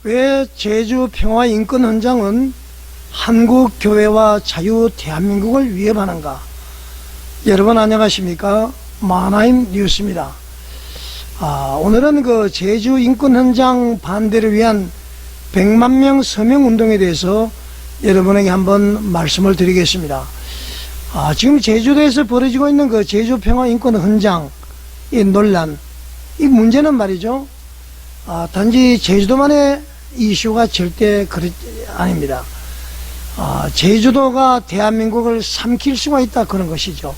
왜 제주 평화인권헌장은 한국교회와 자유 대한민국을 위협하는가? 여러분 안녕하십니까? 마나임 뉴스입니다. 오늘은 그 제주 인권헌장 반대를 위한 100만 명 서명 운동에 대해서 여러분에게 한번 말씀을 드리겠습니다. 지금 제주도에서 벌어지고 있는 그 제주 평화인권헌장 이 논란, 이 문제는 말이죠, 단지 제주도만의 이슈가 절대 아닙니다. 제주도가 대한민국을 삼킬 수가 있다, 그런 것이죠.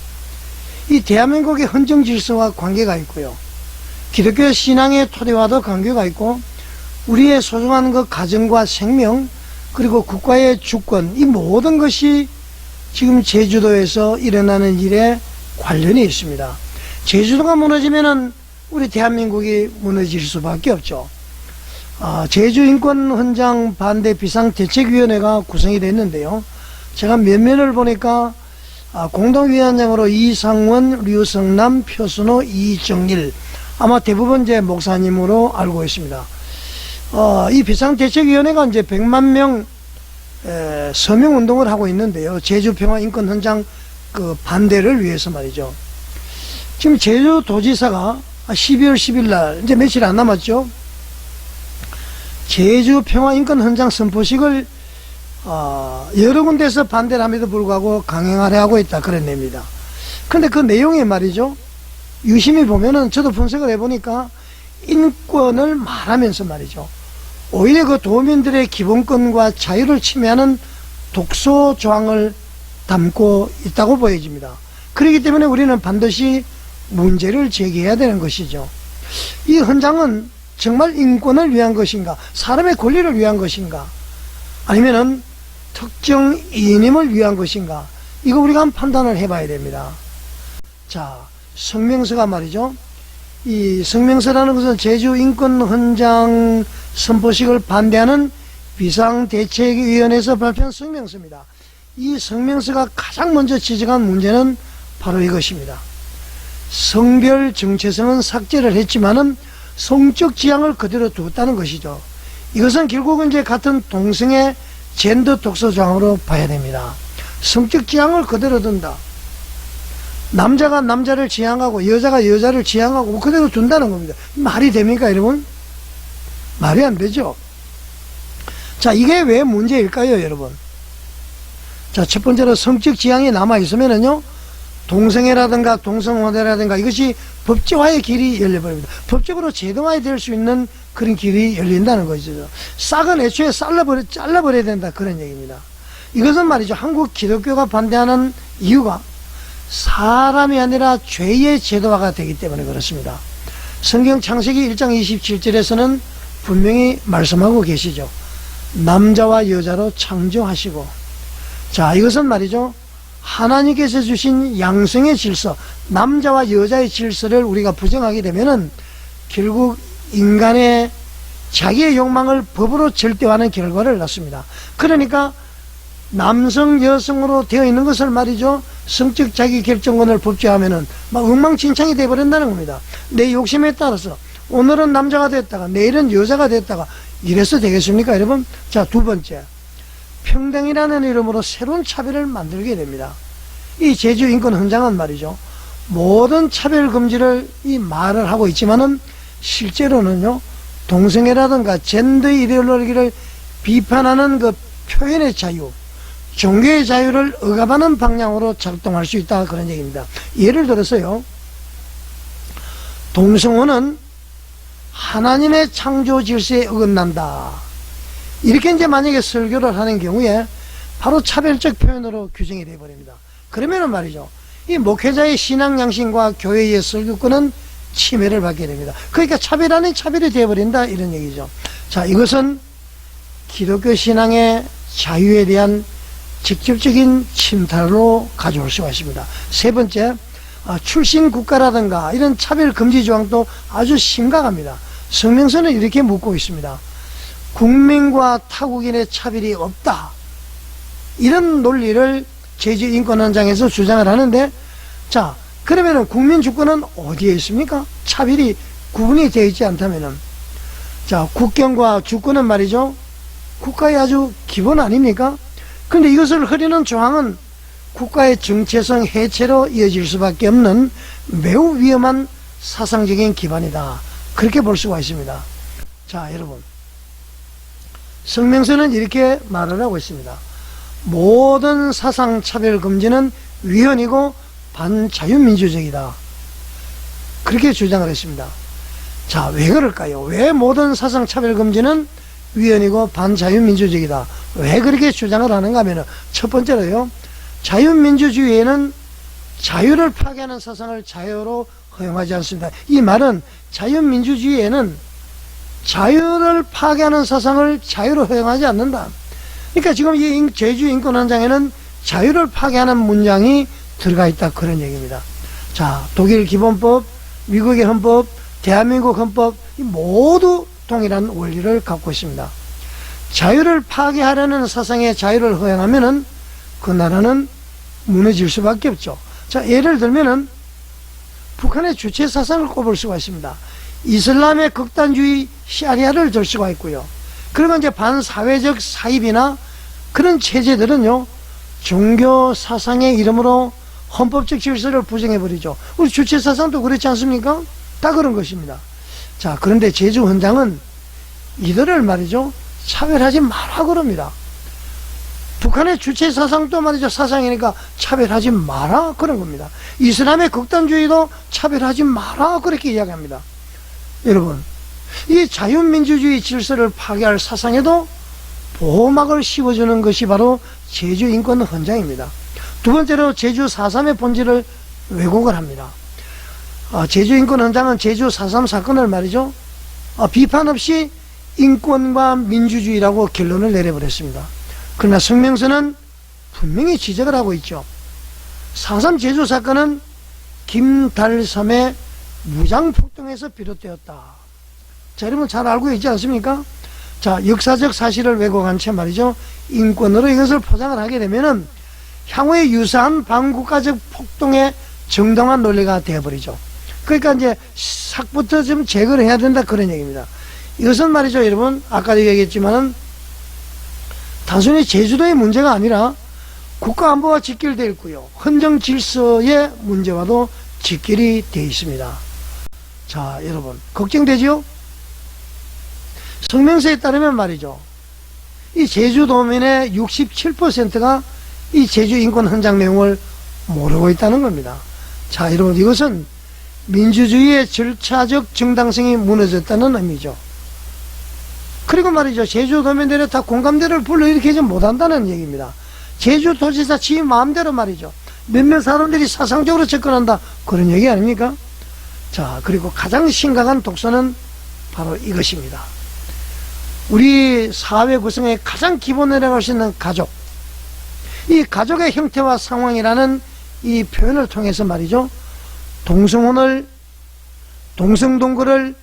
이 대한민국의 헌정 질서와 관계가 있고요, 기독교 신앙의 토대와도 관계가 있고, 우리의 소중한 그 가정과 생명, 그리고 국가의 주권, 이 모든 것이 지금 제주도에서 일어나는 일에 관련이 있습니다. 제주도가 무너지면은 우리 대한민국이 무너질 수밖에 없죠. 제주인권헌장 반대 비상대책위원회가 구성이 됐는데요, 제가 면면을 보니까 공동위원장으로 이상원, 류성남, 표순호, 이정일, 아마 대부분 제 목사님으로 알고 있습니다. 이 비상대책위원회가 이제 100만 명 서명 운동을 하고 있는데요, 제주평화인권헌장 그 반대를 위해서 말이죠. 지금 제주도지사가 12월 10일 날, 이제 며칠 안 남았죠, 제주평화인권헌장 선포식을 여러 군데서 반대를 함에도 불구하고 강행하려 하고 있다, 그런 내용입니다. 그런데 그 내용에 말이죠, 유심히 보면은, 저도 분석을 해보니까 인권을 말하면서 말이죠, 오히려 그 도민들의 기본권과 자유를 침해하는 독소 조항을 담고 있다고 보여집니다. 그렇기 때문에 우리는 반드시 문제를 제기해야 되는 것이죠. 이 헌장은 정말 인권을 위한 것인가, 사람의 권리를 위한 것인가, 아니면은 특정 이념을 위한 것인가, 이거 우리가 한번 판단을 해봐야 됩니다. 자, 성명서가 말이죠, 이 성명서라는 것은 제주인권헌장 선포식을 반대하는 비상대책위원회에서 발표한 성명서입니다. 이 성명서가 가장 먼저 지적한 문제는 바로 이것입니다. 성별 정체성은 삭제를 했지만은 성적 지향을 그대로 두었다는 것이죠. 이것은 결국은 이제 같은 동성애 젠더 독소 조항으로 봐야 됩니다. 성적 지향을 그대로 둔다. 남자가 남자를 지향하고 여자가 여자를 지향하고 그대로 둔다는 겁니다. 말이 됩니까, 여러분? 말이 안 되죠. 자, 이게 왜 문제일까요, 여러분? 자, 첫 번째로 성적 지향이 남아있으면은요, 동성애라든가 동성혼애라든가 이것이 법제화의 길이 열려버립니다. 법적으로 제도화가 될 수 있는 그런 길이 열린다는 것이죠. 싹은 애초에 잘라버려야 된다, 그런 얘기입니다. 이것은 말이죠, 한국 기독교가 반대하는 이유가 사람이 아니라 죄의 제도화가 되기 때문에 그렇습니다. 성경 창세기 1장 27절에서는 분명히 말씀하고 계시죠. 남자와 여자로 창조하시고, 자, 이것은 말이죠, 하나님께서 주신 양성의 질서, 남자와 여자의 질서를 우리가 부정하게 되면은 결국 인간의 자기의 욕망을 법으로 절대화하는 결과를 낳습니다. 그러니까 남성 여성으로 되어 있는 것을 말이죠, 성적 자기 결정권을 법제화하면은 막 엉망진창이 되어버린다는 겁니다. 내 욕심에 따라서 오늘은 남자가 됐다가 내일은 여자가 됐다가 이래서 되겠습니까, 여러분? 자, 두 번째, 평등이라는 이름으로 새로운 차별을 만들게 됩니다. 이 제주인권헌장은 말이죠, 모든 차별 금지를 이 말을 하고 있지만은 실제로는요, 동성애라든가 젠더 이데올로기를 비판하는 그 표현의 자유, 종교의 자유를 억압하는 방향으로 작동할 수 있다, 그런 얘기입니다. 예를 들어서요, 동성혼은 하나님의 창조 질서에 어긋난다, 이렇게 이제 만약에 설교를 하는 경우에 바로 차별적 표현으로 규정이 되어버립니다. 그러면은 말이죠, 이 목회자의 신앙 양심과 교회의 설교권은 침해를 받게 됩니다. 그러니까 차별 아닌 차별이 되어버린다, 이런 얘기죠. 자, 이것은 기독교 신앙의 자유에 대한 직접적인 침탈로 가져올 수가 있습니다. 세 번째, 출신 국가라든가 이런 차별 금지 조항도 아주 심각합니다. 성명서는 이렇게 묻고 있습니다. 국민과 타국인의 차별이 없다, 이런 논리를 제주인권헌장에서 주장을 하는데, 자, 그러면은 국민 주권은 어디에 있습니까? 차별이 구분이 되어 있지 않다면은 자, 국경과 주권은 말이죠, 국가의 아주 기본 아닙니까? 그런데 이것을 흐리는 조항은 국가의 정체성 해체로 이어질 수밖에 없는 매우 위험한 사상적인 기반이다, 그렇게 볼 수가 있습니다. 자, 여러분, 성명서는 이렇게 말을 하고 있습니다. 모든 사상차별 금지는 위헌이고 반자유민주적이다, 그렇게 주장을 했습니다. 자, 왜 그럴까요? 왜 모든 사상차별 금지는 위헌이고 반자유민주적이다, 왜 그렇게 주장을 하는가 하면, 첫 번째로요, 자유민주주의에는 자유를 파괴하는 사상을 자유로 허용하지 않습니다. 이 말은 자유민주주의에는 자유를 파괴하는 사상을 자유로 허용하지 않는다. 그러니까 지금 이 제주인권헌장에는 자유를 파괴하는 문장이 들어가 있다, 그런 얘기입니다. 자, 독일 기본법, 미국의 헌법, 대한민국 헌법, 모두 동일한 원리를 갖고 있습니다. 자유를 파괴하려는 사상의 자유를 허용하면은 그 나라는 무너질 수밖에 없죠. 자, 예를 들면은 북한의 주체 사상을 꼽을 수가 있습니다. 이슬람의 극단주의 샤리아를 들 수가 있고요. 그러면 이제 반사회적 사입이나 그런 체제들은요, 종교 사상의 이름으로 헌법적 질서를 부정해버리죠. 우리 주체 사상도 그렇지 않습니까? 다 그런 것입니다. 자, 그런데 제주헌장은 이들을 말이죠, 차별하지 마라 그럽니다. 북한의 주체 사상도 말이죠, 사상이니까 차별하지 마라 그런 겁니다. 이슬람의 극단주의도 차별하지 마라 그렇게 이야기합니다. 여러분, 이 자유민주주의 질서를 파괴할 사상에도 보호막을 씌워주는 것이 바로 제주인권헌장입니다. 두 번째로 제주 4.3의 본질을 왜곡을 합니다. 제주인권헌장은 제주 4.3 사건을 말이죠, 비판 없이 인권과 민주주의라고 결론을 내려버렸습니다. 그러나 성명서는 분명히 지적을 하고 있죠. 4.3 제주 사건은 김달섬의 무장폭동에서 비롯되었다. 자, 여러분 잘 알고 있지 않습니까? 자, 역사적 사실을 왜곡한 채 말이죠, 인권으로 이것을 포장을 하게 되면은 향후에 유사한 반국가적 폭동의 정당한 논리가 되어버리죠. 그러니까 이제 삭부터 좀 제거를 해야 된다, 그런 얘기입니다. 이것은 말이죠, 여러분, 아까도 얘기했지만은 단순히 제주도의 문제가 아니라 국가안보와 직결되어 있고요, 헌정 질서의 문제와도 직결이 되어 있습니다. 자, 여러분, 걱정되지요? 성명서에 따르면 말이죠, 이 제주도민의 67%가 이 제주인권헌장 내용을 모르고 있다는 겁니다. 자, 여러분, 이것은 민주주의의 절차적 정당성이 무너졌다는 의미죠. 그리고 말이죠, 제주도민들의 다 공감대를 불러일으키지 못한다는 얘기입니다. 제주도지사 지 마음대로 말이죠, 몇몇 사람들이 사상적으로 접근한다, 그런 얘기 아닙니까? 자, 그리고 가장 심각한 독소는 바로 이것입니다. 우리 사회 구성의 가장 기본이라고 할 수 있는 가족, 이 가족의 형태와 상황이라는 이 표현을 통해서 말이죠, 동성혼을, 동성동거를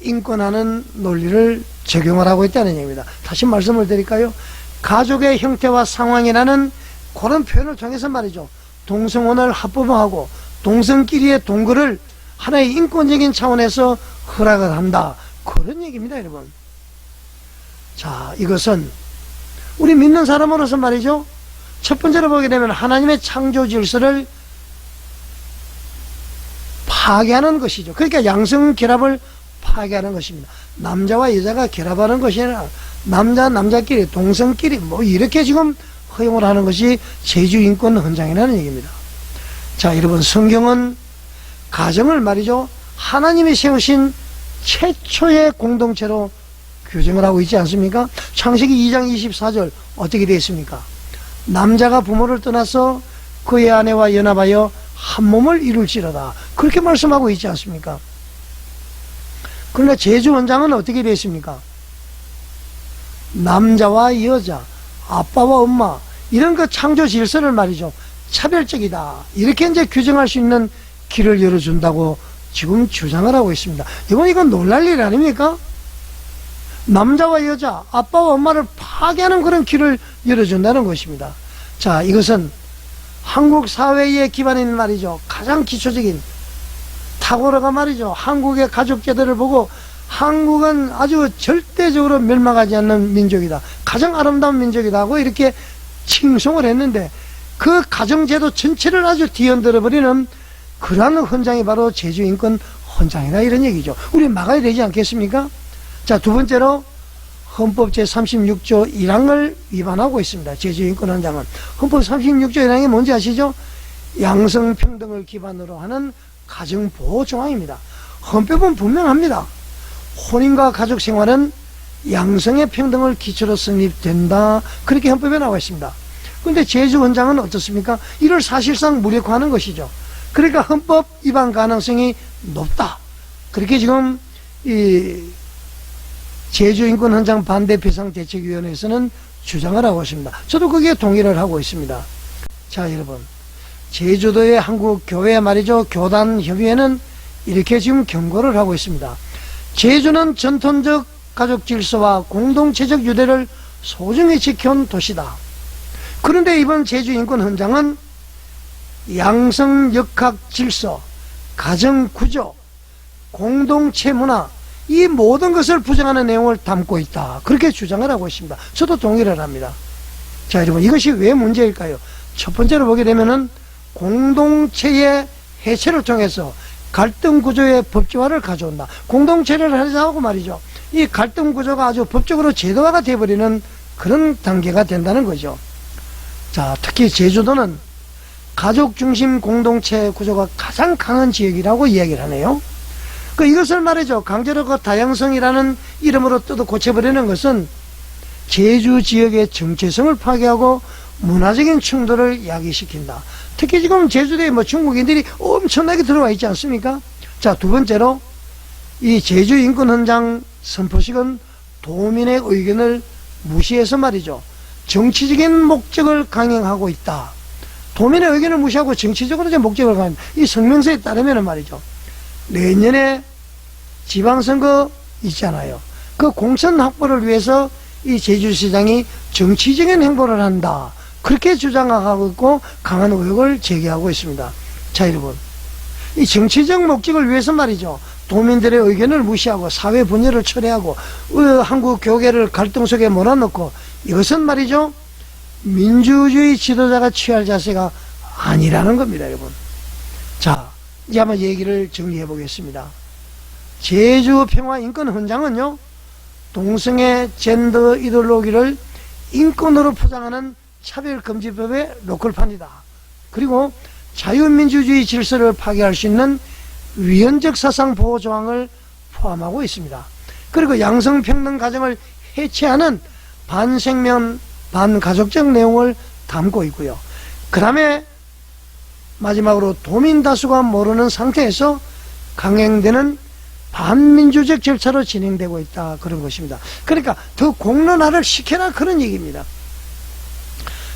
인권하는 논리를 적용을 하고 있다는 얘기입니다. 다시 말씀을 드릴까요? 가족의 형태와 상황이라는 그런 표현을 통해서 말이죠, 동성혼을 합법화하고 동성끼리의 동거를 하나의 인권적인 차원에서 허락을 한다, 그런 얘기입니다, 여러분. 자, 이것은 우리 믿는 사람으로서 말이죠, 첫 번째로 보게 되면 하나님의 창조 질서를 파괴하는 것이죠. 그러니까 양성 결합을 파괴하는 것입니다. 남자와 여자가 결합하는 것이 아니라 남자끼리, 동성끼리 뭐 이렇게 지금 허용을 하는 것이 제주인권헌장이라는 얘기입니다. 자, 여러분, 성경은 가정을 말이죠, 하나님이 세우신 최초의 공동체로 규정을 하고 있지 않습니까? 창세기 2장 24절 어떻게 되어 있습니까? 남자가 부모를 떠나서 그의 아내와 연합하여 한 몸을 이룰지로다, 그렇게 말씀하고 있지 않습니까? 그러나 제주헌장은 어떻게 되어 있습니까? 남자와 여자, 아빠와 엄마, 이런 그 창조 질서를 말이죠, 차별적이다, 이렇게 이제 규정할 수 있는 길을 열어준다고 지금 주장을 하고 있습니다. 이건 놀랄 일 아닙니까? 남자와 여자, 아빠와 엄마를 파괴하는 그런 길을 열어준다는 것입니다. 자, 이것은 한국 사회의 기반인 말이죠, 가장 기초적인 탁월어가 말이죠, 한국의 가족제도를 보고 한국은 아주 절대적으로 멸망하지 않는 민족이다. 가장 아름다운 민족이다 하고 이렇게 칭송을 했는데 그 가정제도 전체를 아주 뒤흔들어버리는 그러한 헌장이 바로 제주인권 헌장이다 이런 얘기죠. 우리 막아야 되지 않겠습니까? 자, 두 번째로 헌법 제36조 1항을 위반하고 있습니다. 제주인권 헌장은. 헌법 36조 1항이 뭔지 아시죠? 양성평등을 기반으로 하는 가정보호조항입니다. 헌법은 분명합니다. 혼인과 가족생활은 양성의 평등을 기초로 성립된다. 그렇게 헌법에 나와 있습니다. 그런데 제주헌장은 어떻습니까? 이를 사실상 무력화하는 것이죠. 그러니까 헌법 위반 가능성이 높다. 그렇게 지금 이 제주인권헌장 반대비상대책위원회에서는 주장을 하고 있습니다. 저도 거기에 동의를 하고 있습니다. 자, 여러분, 제주도의 한국교회 말이죠, 교단협의회는 이렇게 지금 경고를 하고 있습니다. 제주는 전통적 가족 질서와 공동체적 유대를 소중히 지켜온 도시다. 그런데 이번 제주인권헌장은 양성역학 질서, 가정구조, 공동체 문화, 이 모든 것을 부정하는 내용을 담고 있다. 그렇게 주장을 하고 있습니다. 저도 동의를 합니다. 자, 여러분, 이것이 왜 문제일까요? 첫 번째로 보게 되면은 공동체의 해체를 통해서 갈등 구조의 법제화를 가져온다. 공동체를 하자고 말이죠. 이 갈등 구조가 아주 법적으로 제도화가 되어버리는 그런 단계가 된다는 거죠. 자, 특히 제주도는 가족 중심 공동체 구조가 가장 강한 지역이라고 이야기를 하네요. 이것을 말이죠. 강제로 그 다양성이라는 이름으로 뜯어 고쳐버리는 것은 제주 지역의 정체성을 파괴하고 문화적인 충돌을 야기시킨다. 특히 지금 제주도에 중국인들이 엄청나게 들어와 있지 않습니까? 자, 두 번째로 이 제주인권헌장 선포식은 도민의 의견을 무시해서 말이죠. 정치적인 목적을 강행하고 있다. 도민의 의견을 무시하고 정치적으로 목적을 강행합니다. 이 성명서에 따르면 말이죠. 내년에 지방선거 있잖아요. 그 공천 확보를 위해서 이 제주시장이 정치적인 행보를 한다. 그렇게 주장하고 있고 강한 의혹을 제기하고 있습니다. 자, 여러분, 이 정치적 목적을 위해서 말이죠. 도민들의 의견을 무시하고 사회 분열을 초래하고 한국 교계를 갈등 속에 몰아넣고 이것은 말이죠. 민주주의 지도자가 취할 자세가 아니라는 겁니다, 여러분. 자, 이제 한번 얘기를 정리해 보겠습니다. 제주평화인권헌장은요, 동성애 젠더 이데올로기를 인권으로 포장하는 차별금지법의 로컬판이다. 그리고 자유민주주의 질서를 파괴할 수 있는 위헌적 사상 보호 조항을 포함하고 있습니다. 그리고 양성평등 가정을 해체하는 반생명, 반가족적 내용을 담고 있고요. 그 다음에 마지막으로 도민 다수가 모르는 상태에서 강행되는 반민주적 절차로 진행되고 있다. 그런 것입니다. 그러니까 더 공론화를 시켜라. 그런 얘기입니다.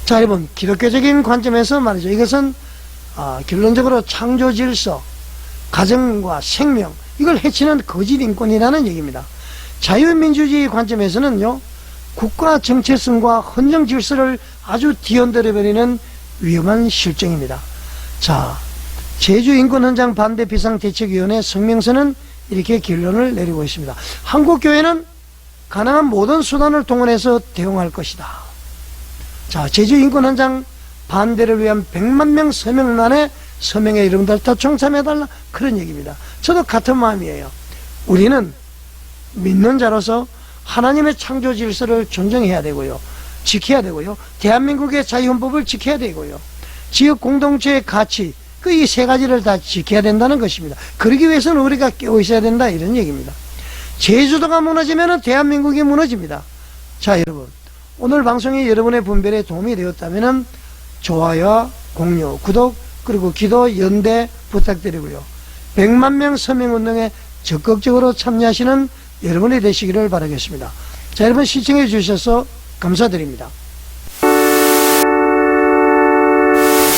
자, 여러분, 기독교적인 관점에서 말이죠. 이것은 결론적으로 창조 질서, 가정과 생명, 이걸 해치는 거짓 인권이라는 얘기입니다. 자유민주주의 관점에서는요, 국가 정체성과 헌정 질서를 아주 뒤흔들어버리는 위험한 실정입니다. 자, 제주인권헌장 반대비상대책위원회 성명서는 이렇게 결론을 내리고 있습니다. 한국교회는 가능한 모든 수단을 동원해서 대응할 것이다. 자, 제주인권헌장 반대를 위한 100만 명 서명란에 서명에 여러분들 다 동참해달라. 그런 얘기입니다. 저도 같은 마음이에요. 우리는 믿는 자로서 하나님의 창조 질서를 존중해야 되고요. 지켜야 되고요. 대한민국의 자유헌법을 지켜야 되고요. 지역 공동체의 가치, 이 세 가지를 다 지켜야 된다는 것입니다. 그러기 위해서는 우리가 깨어 있어야 된다. 이런 얘기입니다. 제주도가 무너지면 대한민국이 무너집니다. 자, 여러분, 오늘 방송이 여러분의 분별에 도움이 되었다면 좋아요와 공유, 구독, 그리고 기도, 연대 부탁드리고요. 100만 명 서명운동에 적극적으로 참여하시는 여러분이 되시기를 바라겠습니다. 자, 여러분 시청해 주셔서 감사드립니다.